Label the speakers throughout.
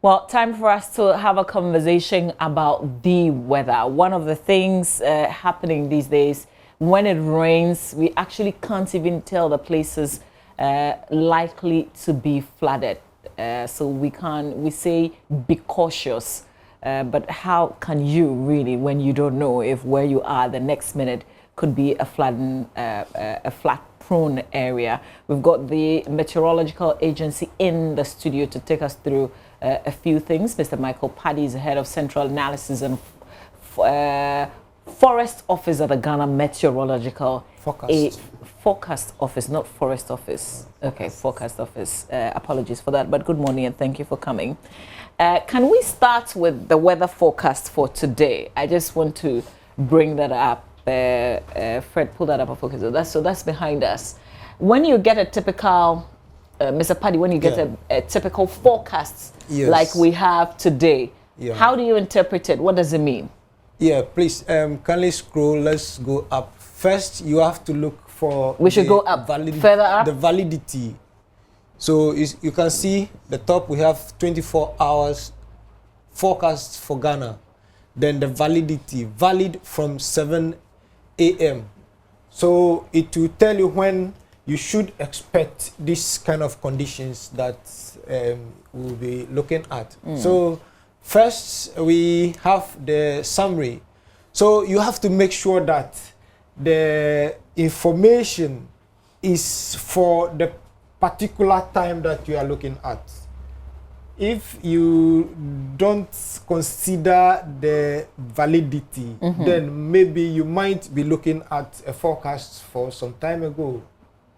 Speaker 1: Well, time for us to have a conversation about the weather. One of the things happening these days, when it rains, we actually can't even tell the places likely to be flooded. So we say be cautious. But how can you really, when you don't know if where you are the next minute could be a flood-prone area? We've got the meteorological agency in the studio to take us through a few things. Mr. Michael Padi is the head of Central Analysis and Forest Office at the Ghana Meteorological Forecast Office, not Forest Office. Okay, Forecast Office. Apologies for that, but good morning and thank you for coming. Can we start with the weather forecast for today? I just want to bring that up. Fred, pull that up and focus. So that's behind us. When you get a typical, Mr. Padi, when you get a typical forecast like we have today, how do you interpret it? What does it mean?
Speaker 2: Yeah, please, kindly scroll. Let's go up. First, you have to look for
Speaker 1: we should go up, further up?
Speaker 2: The validity. So you can see the top, we have 24 hours forecast for Ghana. Then the validity, valid from 7 a.m. So it will tell you when you should expect this kind of conditions that we'll be looking at. So first, we have the summary. So you have to make sure that the information is for the particular time that you are looking at. If you don't consider the validity, then maybe you might be looking at a forecast for some time ago,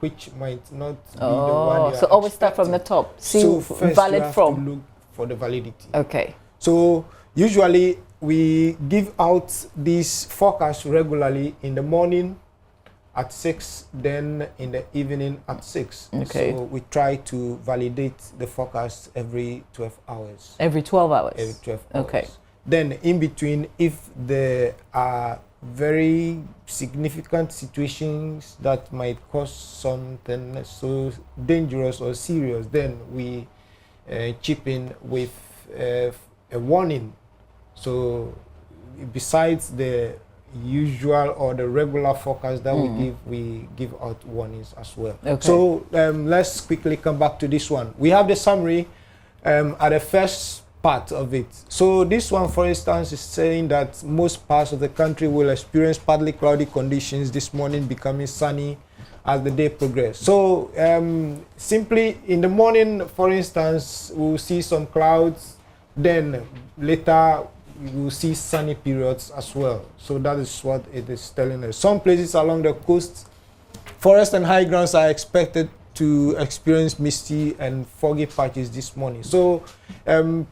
Speaker 2: which might not be the one you
Speaker 1: so always start from the top. See
Speaker 2: so first
Speaker 1: valid
Speaker 2: you have
Speaker 1: from.
Speaker 2: to look for the validity.
Speaker 1: Okay.
Speaker 2: So usually we give out these forecasts regularly in the morning at 6, then in the evening at 6.
Speaker 1: Okay.
Speaker 2: So we try to validate the forecast every 12 hours.
Speaker 1: Every 12 hours?
Speaker 2: Every 12 hours.
Speaker 1: Okay.
Speaker 2: Then in between, if there are very significant situations that might cause something so dangerous or serious, then we chip in with a warning. So besides the usual or the regular forecast that we give out warnings as well. Okay. So let's quickly come back to this one. We have the summary at the first part of it. So this one, for instance, is saying that most parts of the country will experience partly cloudy conditions this morning, becoming sunny as the day progresses. So simply in the morning, for instance, we'll see some clouds, then later you will see sunny periods as well. So that is what it is telling us. Some places along the coast, forest and high grounds are expected to experience misty and foggy patches this morning. So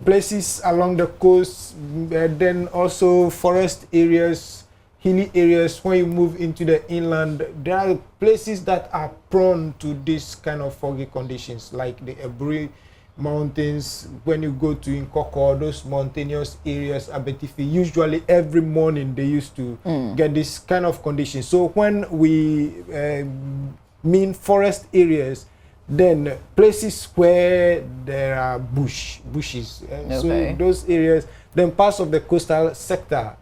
Speaker 2: places along the coast, then also forest areas, hilly areas. When you move into the inland, there are places that are prone to this kind of foggy conditions, like the Eburi Mountains. When you go to Nkoko, those mountainous areas, Abetifi, usually every morning they used to get this kind of condition. So when we mean forest areas, then places where there are bushes. So those areas, then parts of the coastal sector.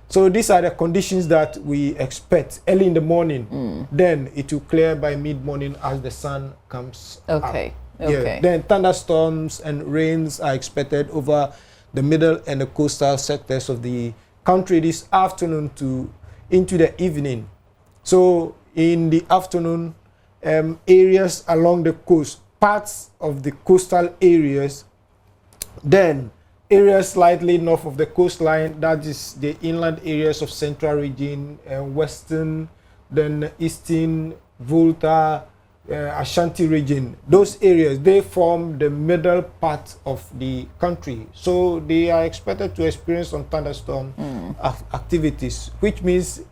Speaker 2: So these are the conditions that we expect early in the morning. Then it will clear by mid-morning as the sun comes up.
Speaker 1: Okay.
Speaker 2: Yeah. Then thunderstorms and rains are expected over the middle and the coastal sectors of the country this afternoon to into the evening. So in the afternoon, areas along the coast, parts of the coastal areas, then areas slightly north of the coastline, that is the inland areas of central region, western, then eastern, Volta, Ashanti region. Those areas, they form the middle part of the country. So they are expected to experience some thunderstorm activities, which means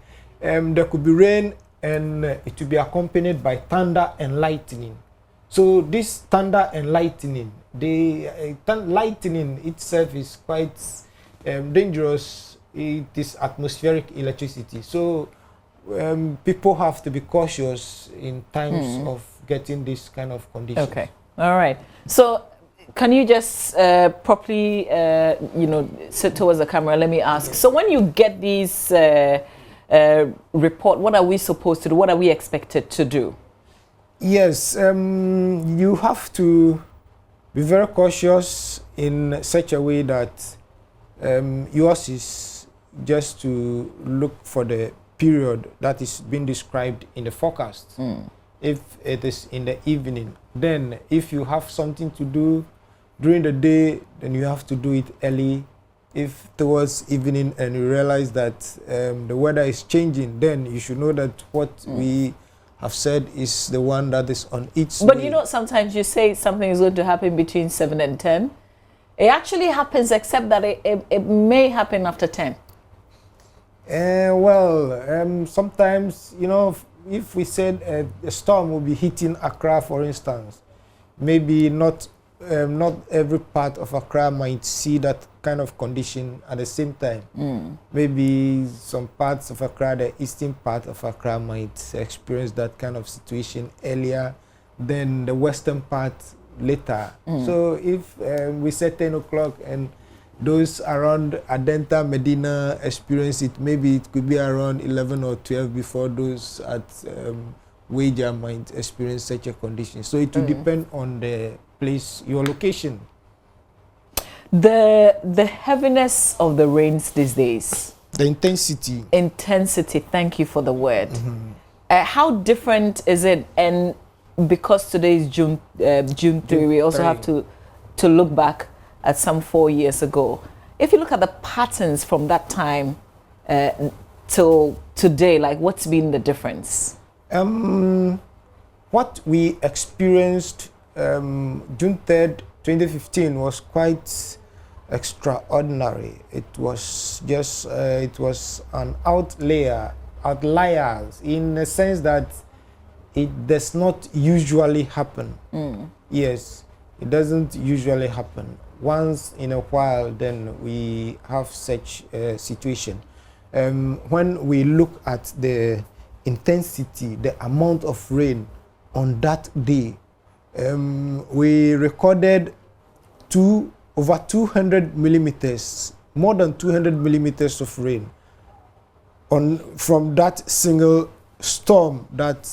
Speaker 2: there could be rain and it will be accompanied by thunder and lightning. So this thunder and lightning, lightning itself is quite dangerous. It is atmospheric electricity. So people have to be cautious in times of getting this kind of conditions.
Speaker 1: Okay. All right. So can you just properly, sit towards the camera? Let me ask. So when you get these report, what are we supposed to do? What are we expected to do?
Speaker 2: Yes, you have to be very cautious in such a way that yours is just to look for the period that is being described in the forecast. If it is in the evening, then if you have something to do during the day, then you have to do it early. If towards evening and you realize that the weather is changing, then you should know that what we have said is the one that is on its
Speaker 1: But
Speaker 2: way.
Speaker 1: you know, sometimes you say something is going to happen between 7 and 10. It actually happens, except that it may happen after 10.
Speaker 2: Sometimes, if we said a storm will be hitting Accra, for instance, maybe not every part of Accra might see that kind of condition at the same time. Maybe some parts of Accra, the eastern part of Accra, might experience that kind of situation earlier than the western part later. So if we said 10 o'clock and those around Adenta, Medina experience it, maybe it could be around 11 or 12 before those at Wager might experience such a condition. So it will depend on the place, your location.
Speaker 1: The heaviness of the rains these days.
Speaker 2: The intensity.
Speaker 1: Intensity, thank you for the word. How different is it? And because today is June 3, we also have to look back at some 4 years ago. If you look at the patterns from that time till today, like what's been the difference?
Speaker 2: What we experienced June 3rd, 2015 was quite extraordinary. It was just it was an outliers in the sense that it does not usually happen. Yes, it doesn't usually happen. Once in a while, then we have such a situation. When we look at the intensity, the amount of rain on that day, we recorded over 200 millimeters, more than 200 millimeters of rain from that single storm that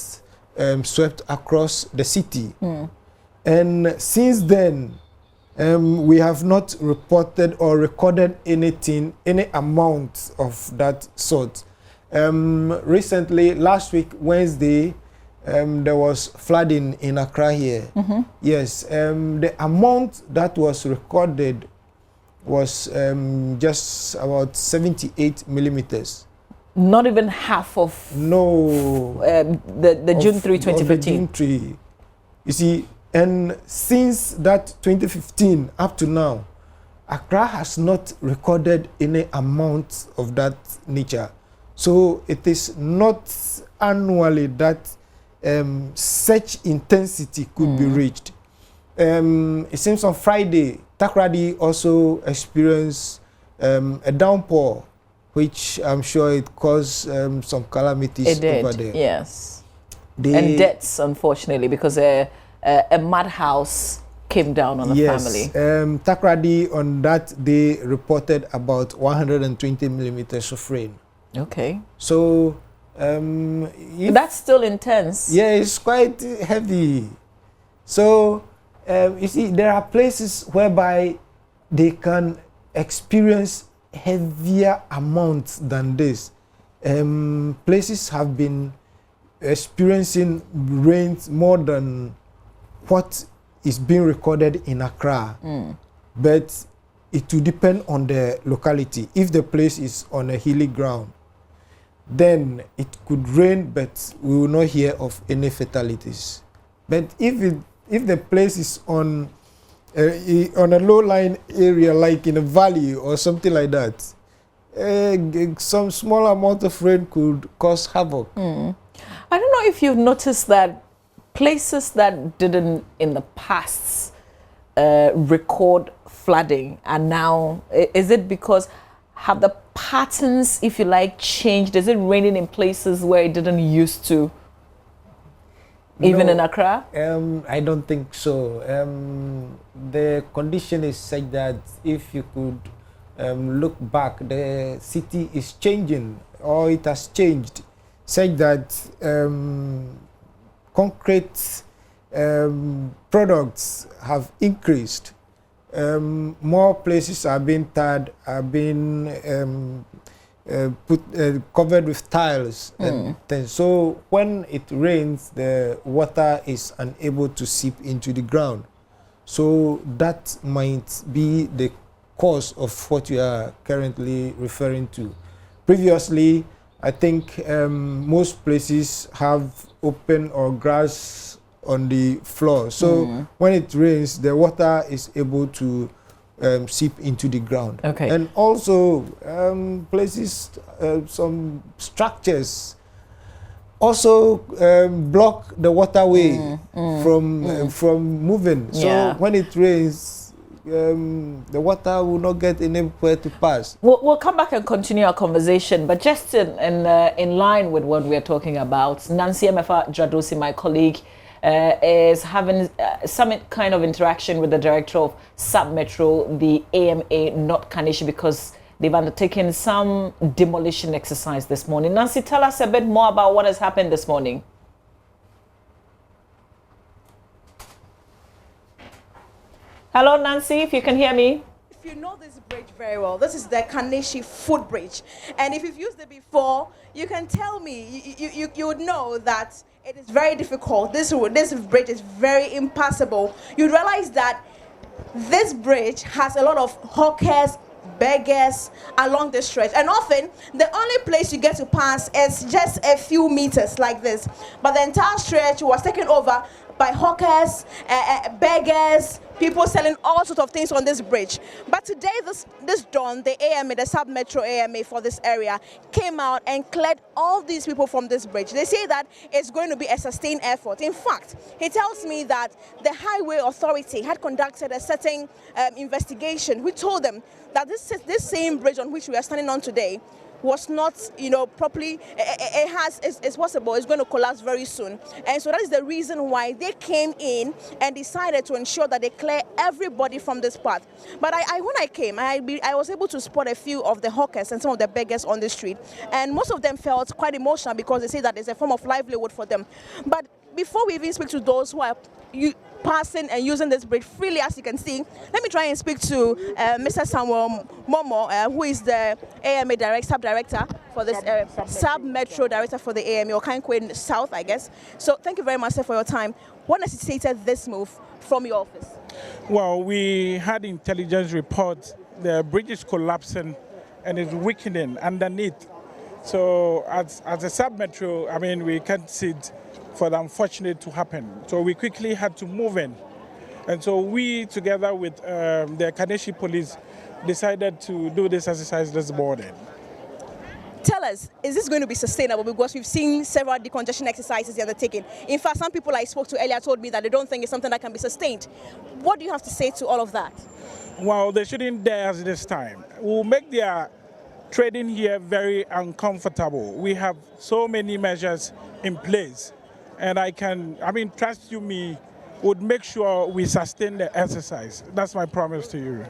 Speaker 2: swept across the city. And since then, we have not reported or recorded any amount of that sort. Recently, last week, Wednesday, there was flooding in Accra here. Yes, the amount that was recorded was just about 78 millimeters.
Speaker 1: Not even half of the June 3, 2015.
Speaker 2: June 3. You see, and since that 2015 up to now, Accra has not recorded any amount of that nature. So it is not annually that such intensity could be reached. It seems on Friday, Takoradi also experienced a downpour, which I'm sure it caused some calamities over there.
Speaker 1: Yes. And deaths, unfortunately, because a madhouse came down on the family.
Speaker 2: Takoradi on that day reported about 120 millimeters of rain.
Speaker 1: Okay.
Speaker 2: So
Speaker 1: that's still intense.
Speaker 2: Yeah, it's quite heavy. So you see, there are places whereby they can experience heavier amounts than this. Places have been experiencing rains more than what is being recorded in Accra. But it will depend on the locality. If the place is on a hilly ground, then it could rain, but we will not hear of any fatalities. But if the place is on a low-lying area, like in a valley or something like that, some small amount of rain could cause havoc.
Speaker 1: I don't know if you've noticed that places that didn't in the past record flooding and now, is it because have the patterns, if you like, changed? Is it raining in places where it didn't used to? Even
Speaker 2: No,
Speaker 1: in Accra?
Speaker 2: I don't think so. The condition is such that if you could look back, the city is changing, or it has changed, such that concrete products have increased. More places are being tarred, are being covered with tiles and things. So when it rains, the water is unable to seep into the ground. So that might be the cause of what you are currently referring to. Previously, I think most places have open or grass on the floor. So when it rains, the water is able to seep into the ground.
Speaker 1: Okay.
Speaker 2: And also places, some structures also block the waterway from moving. So when it rains, the water will not get anywhere to pass.
Speaker 1: We'll come back and continue our conversation, but just in line with what we're talking about, Nancy Emefa Dradosi, my colleague, is having some kind of interaction with the director of Sub-Metro, the AMA North Kaneshie, because they've undertaken some demolition exercise this morning. Nancy, tell us a bit more about what has happened this morning. Hello, Nancy, if you can hear me.
Speaker 3: If you know this bridge very well, this is the Kaneshie footbridge. And if you've used it before, you can tell me, you would know that it is very difficult. This bridge is very impassable. You'd realize that this bridge has a lot of hawkers, beggars along the stretch, and often the only place you get to pass is just a few meters like this, but the entire stretch was taken over by hawkers, beggars, people selling all sorts of things on this bridge. But today, this dawn, the AMA, the Sub-Metro AMA for this area, came out and cleared all these people from this bridge. They say that it's going to be a sustained effort. In fact, he tells me that the Highway Authority had conducted a certain investigation. We told them that this same bridge on which we are standing on today was not, properly, it's possible, it's going to collapse very soon. And so that is the reason why they came in and decided to ensure that they clear everybody from this path. But when I came, I was able to spot a few of the hawkers and some of the beggars on the street. And most of them felt quite emotional because they say that it's a form of livelihood for them. But before we even speak to those who are passing and using this bridge freely, as you can see, let me try and speak to Mr. Samuel Momo, who is the AMA sub-director for this Sub-Metro director for the AMA, or Kankwe South, I guess. So thank you very much, sir, for your time. What necessitated this move from your office?
Speaker 4: Well, we had intelligence reports. The bridge is collapsing and is weakening underneath. So as a Sub-Metro, I mean, we can't sit for the unfortunate to happen. So we quickly had to move in. And so we, together with the Kaneshie police, decided to do this exercise this morning.
Speaker 3: Tell us, is this going to be sustainable? Because we've seen several decongestion exercises the taken. In fact, some people I spoke to earlier told me that they don't think it's something that can be sustained. What do you have to say to all of that?
Speaker 4: Well, they shouldn't dare us this time. We'll make their trading here very uncomfortable. We have so many measures in place. And trust you me, would make sure we sustain the exercise. That's my promise to you.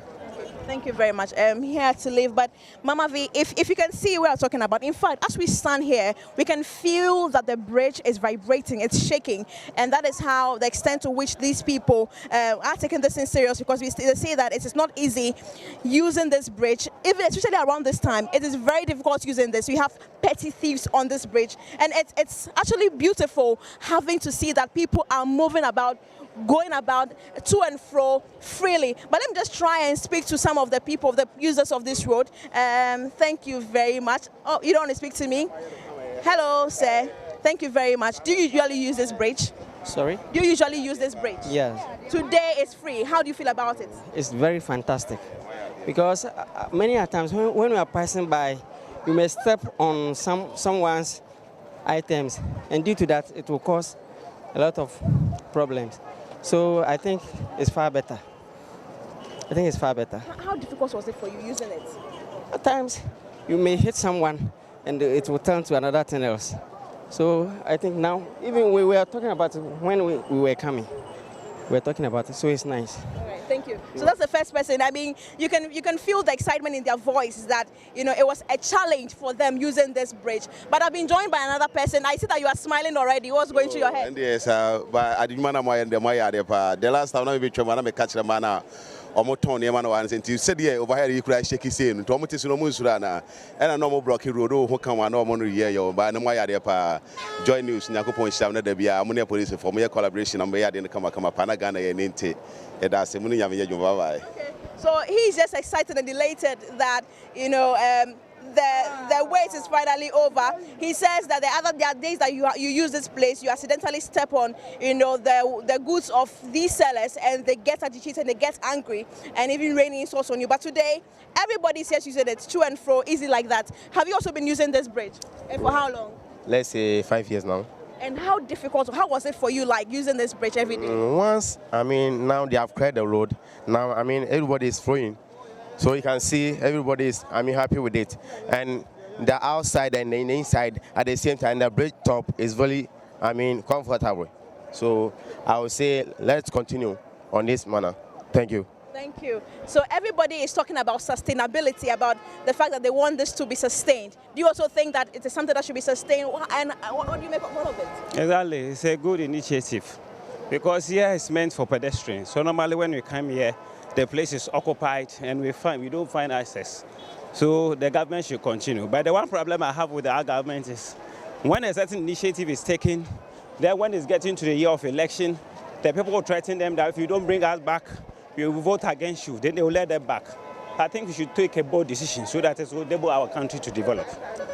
Speaker 3: Thank you very much. I'm here to leave, but Mama V, if you can see what I'm talking about, in fact, as we stand here, we can feel that the bridge is vibrating, it's shaking, and that is how the extent to which these people are taking this in serious, because they say that it is not easy using this bridge, even especially around this time. It is very difficult using this. We have petty thieves on this bridge, and it's actually beautiful having to see that people are moving about, going about to and fro freely. But let me just try and speak to some of the people, the users of this road. Thank you very much. Oh, you don't want to speak to me? Hello, sir. Thank you very much. Do you usually use this bridge?
Speaker 5: Sorry?
Speaker 3: Do you usually use this bridge?
Speaker 5: Yes.
Speaker 3: Today is free. How do you feel about it?
Speaker 5: It's very fantastic because many times when we are passing by, we may step on someone's items, and due to that, it will cause a lot of problems. So I think it's far better.
Speaker 3: How difficult was it for you using it?
Speaker 5: At times, you may hit someone and it will turn to another thing else. So I think now, even we were talking about it when we were coming. We're talking about it, so it's nice.
Speaker 3: All right, thank you. So that's the first person. I mean, you can feel the excitement in their voice that, you know, it was a challenge for them using this bridge. But I've been joined by another person. I see that you are smiling already. What's going through your head?
Speaker 6: And yes, but I didn't want to the last time I be catch the man. Omoton the man one since you said yeah over here you could shake his in to almost no musurana and a normal blocky road who come one no year yo by no my idea pa JoyNews Nyakopon Shamna de Bia Amunia Police for me collaboration and may I didn't come Panagana and Ninte that's a Munia Bye.
Speaker 3: So he's just excited and elated that, you know, the wait is finally over. He says that there are days that you use this place, you accidentally step on, you know, the goods of these sellers, and they get agitated and they get angry, and even raining insults on you. But today, everybody says using it to and fro, easy like that. Have you also been using this bridge? And for how long?
Speaker 7: Let's say 5 years now.
Speaker 3: And how difficult, how was it for you, like using this bridge every day?
Speaker 7: Once, I mean, now they have cleared the road. Now, I mean, everybody is flowing. So you can see everybody is, I mean, happy with it. And the outside and the inside at the same time, the bridge top is very, I mean, comfortable. So I would say let's continue on this manner. Thank you.
Speaker 3: Thank you. So everybody is talking about sustainability, about the fact that they want this to be sustained. Do you also think that it is something that should be sustained? And what do you make of it?
Speaker 8: Exactly. It's a good initiative because here it's meant for pedestrians. So normally when we come here, the place is occupied and we don't find access. So the government should continue. But the one problem I have with our government is when a certain initiative is taken, then when it's getting to the year of election, the people will threaten them that if you don't bring us back, we will vote against you. Then they will let them back. I think we should take a bold decision so that it will enable our country to develop.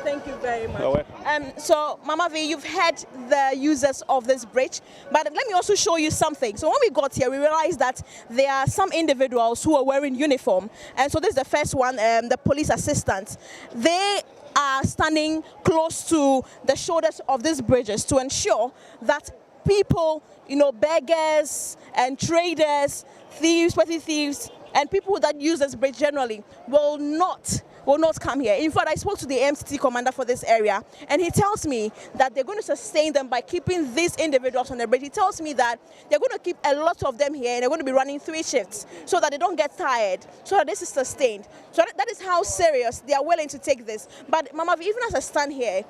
Speaker 3: Thank you very much. So, Mama V, you've heard the users of this bridge, but let me also show you something. So when we got here, we realized that there are some individuals who are wearing uniform. And so this is the first one, the police assistants. They are standing close to the shoulders of these bridges to ensure that people, you know, beggars and traders, thieves, petty thieves, and people that use this bridge generally will not come here. In fact, I spoke to the MCT commander for this area, and he tells me that they're going to sustain them by keeping these individuals on the bridge. He tells me that they're going to keep a lot of them here, and they're going to be running 3 shifts so that they don't get tired, so that this is sustained. So that is how serious they are willing to take this. But Mama, even as I stand here,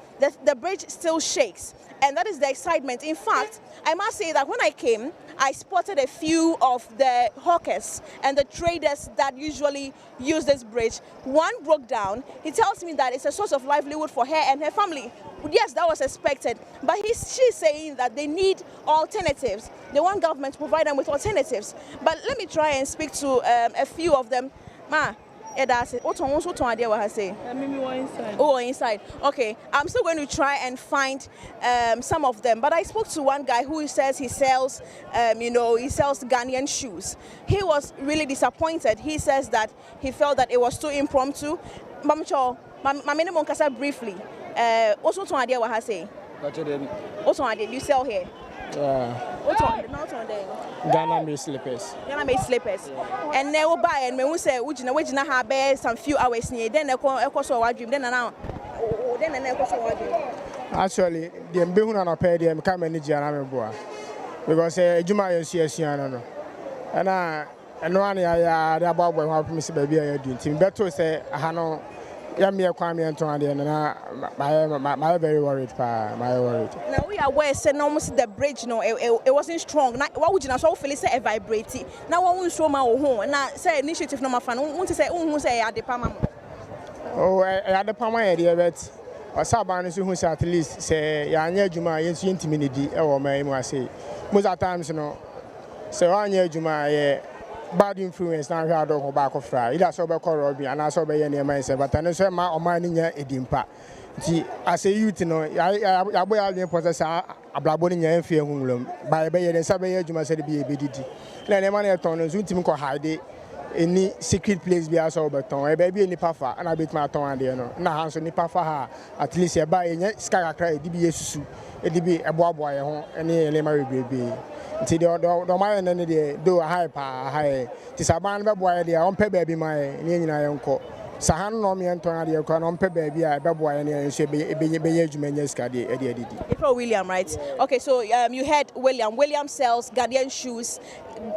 Speaker 3: the bridge still shakes, and that is the excitement. In fact, I must say that when I came, I spotted a few of the hawkers and the traders that usually use this bridge. One broke down. He tells me that it's a source of livelihood for her and her family. Yes, that was expected, but she's saying that they need alternatives. They want government to provide them with alternatives. But let me try and speak to a few of them. Ma, inside. Oh, inside. Okay, I'm still going to try and find some of them. But I spoke to one guy who says he sells, he sells Ghanaian shoes. He was really disappointed. He says that he felt that it was too impromptu. Mamcho, Mamene briefly. Also, to idea what I say. Also, you sell here.
Speaker 9: Ghana made slippers.
Speaker 3: Ghana made slippers. And they will buy and when we say which have some few hours near then they call our dream then now. Then
Speaker 9: Actually, the Mbehuna pay them come and Janameboa. Because Juma is here, and one I about when I miss baby I do. Tim Beto say, Hano. Yeah, Kwame and Tony, and I'm very worried.
Speaker 3: Now we are aware, saying almost the bridge, it wasn't strong. Now, what would you so feel say vibrating? Now, one will show my home, and I say initiative number fan. Want to say, who say at the Pama?
Speaker 9: Oh, at the Pama area, but or Saban who say at least say, Yanya Juma, yes, intimidity, or may I say. Most of times, so Anya Juma, bad influence now here don't back of fry. It has over Corobi and I saw by any myself, but I know say my or mine in a dimpa. As a youth, I will possess a blabon in your fear home by a bay and Sabay Juma said be a BDD. Then a man at Ton and Zutim hide any secret place be as over Ton, a baby in the puffer, and I beat my tongue and no. Now, Hanson, the puffer, at least a buy in sky cry, DBS, a DB, a boy, and a Mary baby. See the mind and do a high. Tis a man boy, they are on pay baby my name. sahan no me entona de kwa no mpe baby a beboa ya ne so be adwuma skade edidi.
Speaker 3: William, right? Okay, so you heard William. William sells Ghanaian shoes.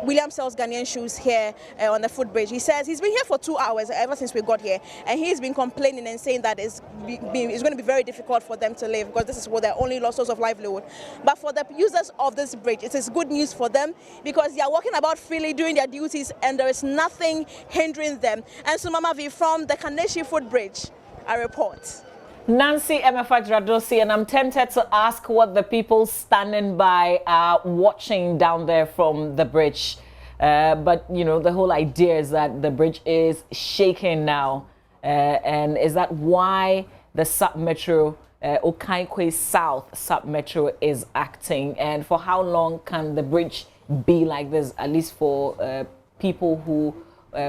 Speaker 3: William sells Ghanaian shoes here on the footbridge. He says he's been here for 2 hours ever since we got here, and he's been complaining and saying that it's going to be very difficult for them to live because this is what their only source of livelihood. But for the users of this bridge, it is good news for them because they are walking about freely doing their duties, and there is nothing hindering them. And so, Mama V from the Kaneshi footbridge, a report.
Speaker 1: Nancy Emefajradosi, and I'm tempted to ask what the people standing by are watching down there from the bridge. But, you know, the whole idea is that the bridge is shaking now. And is that why the sub-metro, Okaikwe South sub-metro is acting? And for how long can the bridge be like this, at least for people who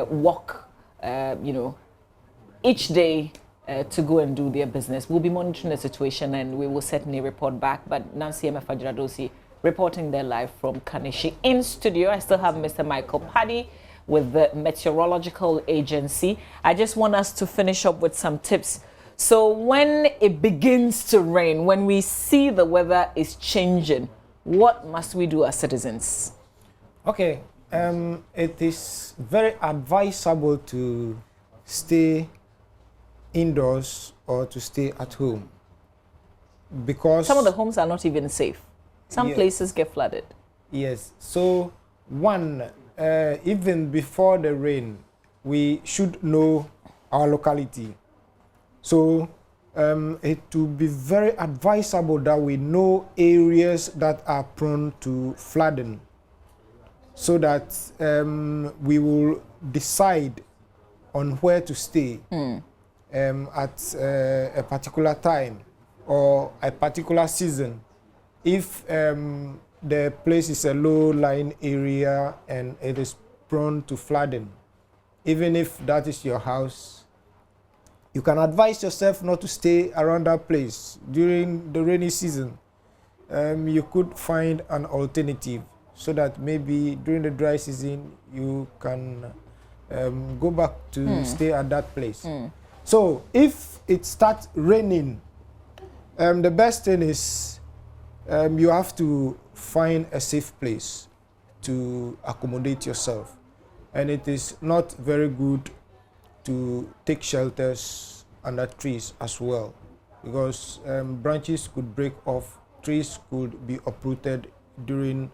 Speaker 1: walk, you know, each day to go and do their business? We'll be monitoring the situation and we will certainly report back. But Nancy Emefajradosi reporting there live from Kaneshi. In studio, I still have Mr. Michael Padi with the Meteorological Agency. I just want us to finish up with some tips. So when it begins to rain, when we see the weather is changing, what must we do as citizens?
Speaker 2: Okay, it is very advisable to stay indoors or to stay at home because
Speaker 1: some of the homes are not even safe. Some places get flooded.
Speaker 2: Yes. So one, even before the rain, we should know our locality. So it will be very advisable that we know areas that are prone to flooding, so that we will decide on where to stay at a particular time or a particular season. If the place is a low-lying area and it is prone to flooding, even if that is your house, you can advise yourself not to stay around that place during the rainy season. You could find an alternative so that maybe during the dry season you can go back to stay at that place. So if it starts raining, the best thing is you have to find a safe place to accommodate yourself. And it is not very good to take shelters under trees as well, because branches could break off, trees could be uprooted during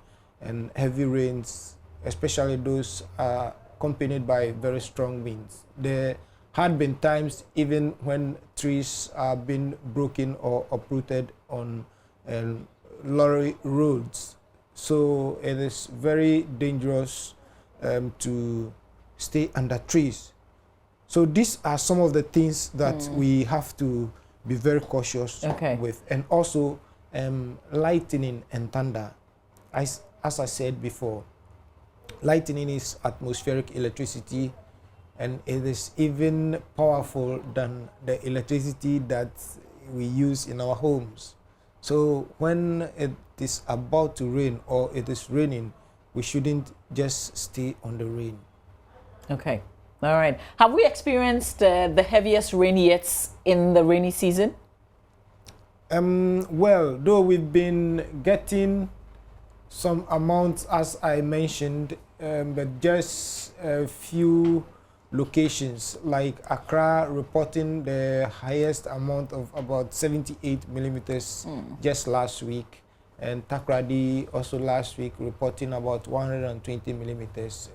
Speaker 2: heavy rains, especially those accompanied by very strong winds. There had been times even when trees are being broken or uprooted on lorry roads. So it is very dangerous to stay under trees. So these are some of the things that we have to be very cautious with. And also lightning and thunder. As I said before, lightning is atmospheric electricity, and it is even powerful than the electricity that we use in our homes. So when it is about to rain or it is raining, we shouldn't just stay on the rain.
Speaker 1: Okay. All right. Have we experienced the heaviest rain yet in the rainy season?
Speaker 2: Well, though we've been getting some amounts, as I mentioned, but just a few locations, like Accra reporting the highest amount of about 78 millimeters just last week, and Takrady also last week reporting about 120 millimeters.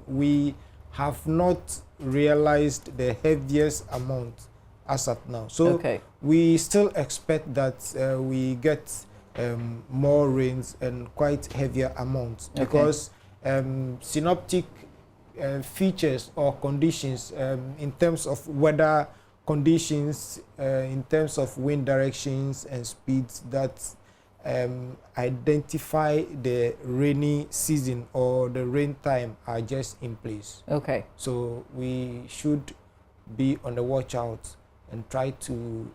Speaker 2: We have not realized the heaviest amount as at now. So we still expect that we get more rains and quite heavier amounts, because synoptic features or conditions in terms of weather conditions, in terms of wind directions and speeds that identify the rainy season or the rain time are just in place. Okay. So we should be on the watch out and try to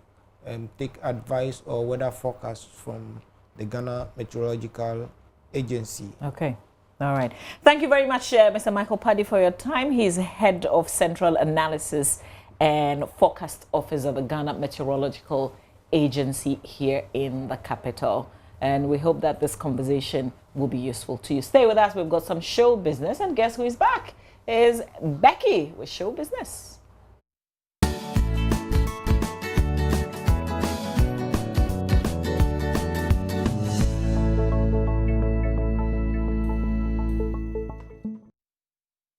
Speaker 2: take advice or weather forecast from the Ghana Meteorological Agency.
Speaker 1: Okay. All right. Thank you very much, Mr. Michael Padi, for your time. He's head of Central Analysis and forecast officer of the Ghana Meteorological Agency here in the capital. And we hope that this conversation will be useful to you. Stay with us. We've got some show business, and guess who is back? Is Becky with show business.